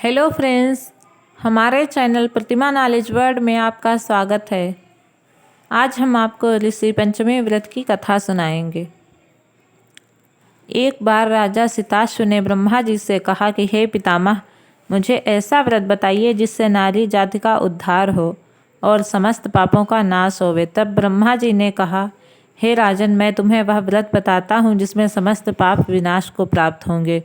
Hello friends, हमारे channel प्रतिमा knowledge world में आपका स्वागत है। आज हम आपको ऋषि पंचमी व्रत की कथा सुनाएंगे। एक बार राजा सिताश्व ने ब्रह्मा जी से कहा कि हे पितामह, मुझे ऐसा व्रत बताइए जिससे नारी जाति का उद्धार हो और समस्त पापों का नाश होवे। तब ब्रह्मा जी ने कहा, हे राजन, मैं तुम्हें वह व्रत बताता हूँ जिसमें समस्त पाप विनाश को प्राप्त होंगे।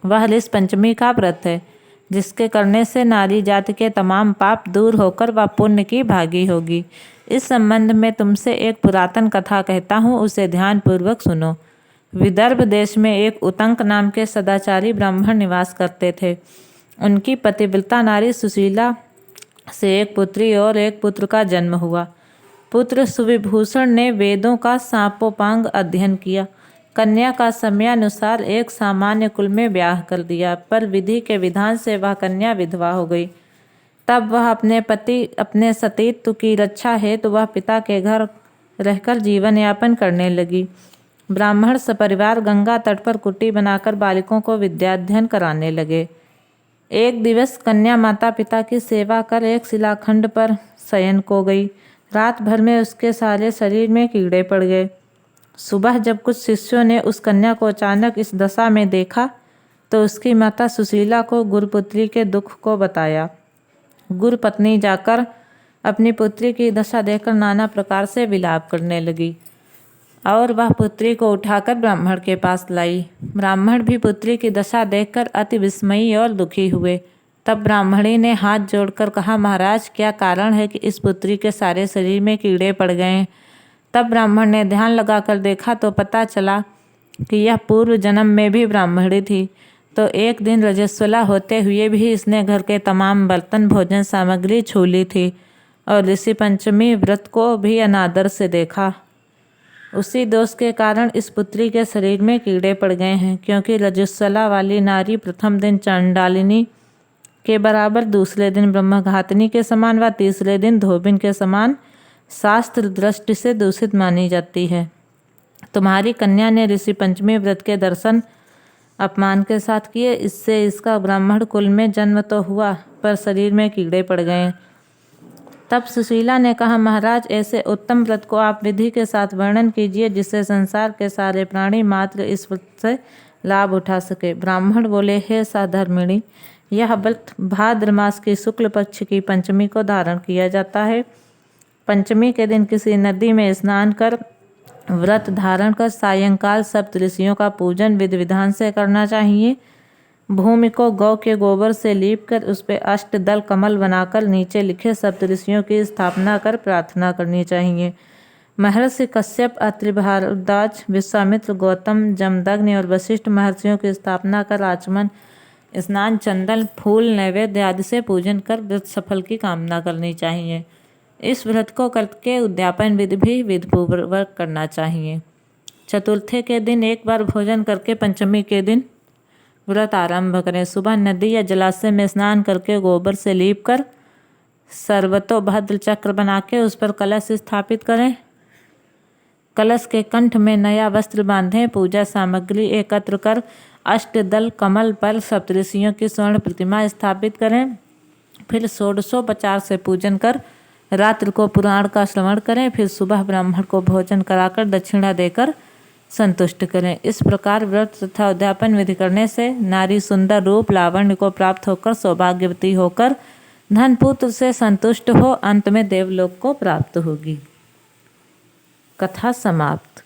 वह ऋषि पंचमी का व्रत है, जिसके करने से नारी जाति के तमाम पाप दूर होकर वह पुण्य की भागी होगी। इस संबंध में तुमसे एक पुरातन कथा कहता हूँ, उसे ध्यानपूर्वक सुनो। विदर्भ देश में एक उतंक नाम के सदाचारी ब्राह्मण निवास करते थे। उनकी पतिव्रता नारी सुशीला से एक पुत्री और एक पुत्र का जन्म हुआ। पुत्र सुविभूषण ने वेदों का सांपोपांग अध्ययन किया। कन्या का समयानुसार एक सामान्य कुल में ब्याह कर दिया, पर विधि के विधान से वह कन्या विधवा हो गई। तब वह अपने सतीत्व की रक्षा हेतु वह पिता के घर रहकर जीवन यापन करने लगी। ब्राह्मण सपरिवार गंगा तट पर कुटी बनाकर बालिकों को विद्याध्ययन कराने लगे। एक दिवस कन्या माता पिता की सेवा कर एक शिलाखंड पर शयन को गई। रात भर में उसके सारे शरीर में कीड़े पड़ गए। सुबह जब कुछ शिष्यों ने उस कन्या को अचानक इस दशा में देखा तो उसकी माता सुशीला को गुरुपुत्री के दुख को बताया। गुरुपत्नी जाकर अपनी पुत्री की दशा देखकर नाना प्रकार से विलाप करने लगी और वह पुत्री को उठाकर ब्राह्मण के पास लाई। ब्राह्मण भी पुत्री की दशा देखकर अति विस्मयी और दुखी हुए। तब ब्राह्मणी ने हाथ जोड़कर कहा, महाराज, क्या कारण है कि इस पुत्री के सारे शरीर में कीड़े पड़ गए हैं? तब ब्राह्मण ने ध्यान लगाकर देखा तो पता चला कि यह पूर्व जन्म में भी ब्राह्मणी थी। तो एक दिन रजस्वला होते हुए भी इसने घर के तमाम बर्तन भोजन सामग्री छू ली थी और ऋषि पंचमी व्रत को भी अनादर से देखा। उसी दोष के कारण इस पुत्री के शरीर में कीड़े पड़ गए हैं, क्योंकि रजस्वला वाली नारी प्रथम दिन चांडालिनी के बराबर, दूसरे दिन ब्रह्मघातिनी के समान व तीसरे दिन धोबिन के समान शास्त्र दृष्टि से दूषित मानी जाती है। तुम्हारी कन्या ने ऋषि पंचमी व्रत के दर्शन अपमान के साथ किए, इससे इसका ब्राह्मण कुल में जन्म तो हुआ पर शरीर में कीड़े पड़ गए। तब सुशीला ने कहा, महाराज, ऐसे उत्तम व्रत को आप विधि के साथ वर्णन कीजिए जिससे संसार के सारे प्राणी मात्र इस व्रत से लाभ उठा सके। ब्राह्मण बोले, हे साधर्मिणी, यह व्रत भाद्र मास की शुक्ल पक्ष की पंचमी को धारण किया जाता है। पंचमी के दिन किसी नदी में स्नान कर व्रत धारण कर सायंकाल सप्त ऋषियों का पूजन विधि विधान से करना चाहिए। भूमि को गौ के गोबर से लीप कर उस पर अष्टदल कमल बनाकर नीचे लिखे सप्त ऋषियों की स्थापना कर प्रार्थना करनी चाहिए। महर्षि कश्यप, अत्रि, भारद्वाज, विश्वामित्र, गौतम, जमदग्नि और वशिष्ठ महर्षियों की स्थापना कर आचमन, स्नान, चंदन, फूल, नैवेद्य आदि से पूजन कर व्रत सफल की कामना करनी चाहिए। इस व्रत को करके उद्यापन विधि भी विधिपूर्वक करना चाहिए। चतुर्थी के दिन एक बार भोजन करके पंचमी के दिन व्रत आरंभ करें। सुबह नदी या जलाशय में स्नान करके गोबर से लीप कर सर्वतोभद्र चक्र बना के उस पर कलश स्थापित करें। कलश के कंठ में नया वस्त्र बांधें। पूजा सामग्री एकत्र कर अष्टदल कमल पर सप्तऋषियों की स्वर्ण प्रतिमा स्थापित करें। फिर षोडशोपचार से पूजन कर रात्रि को पुराण का श्रवण करें। फिर सुबह ब्राह्मण को भोजन कराकर दक्षिणा देकर संतुष्ट करें। इस प्रकार व्रत तथा उद्यापन विधि करने से नारी सुंदर रूप लावण्य को प्राप्त होकर सौभाग्यवती होकर धन पुत्र से संतुष्ट हो अंत में देवलोक को प्राप्त होगी। कथा समाप्त।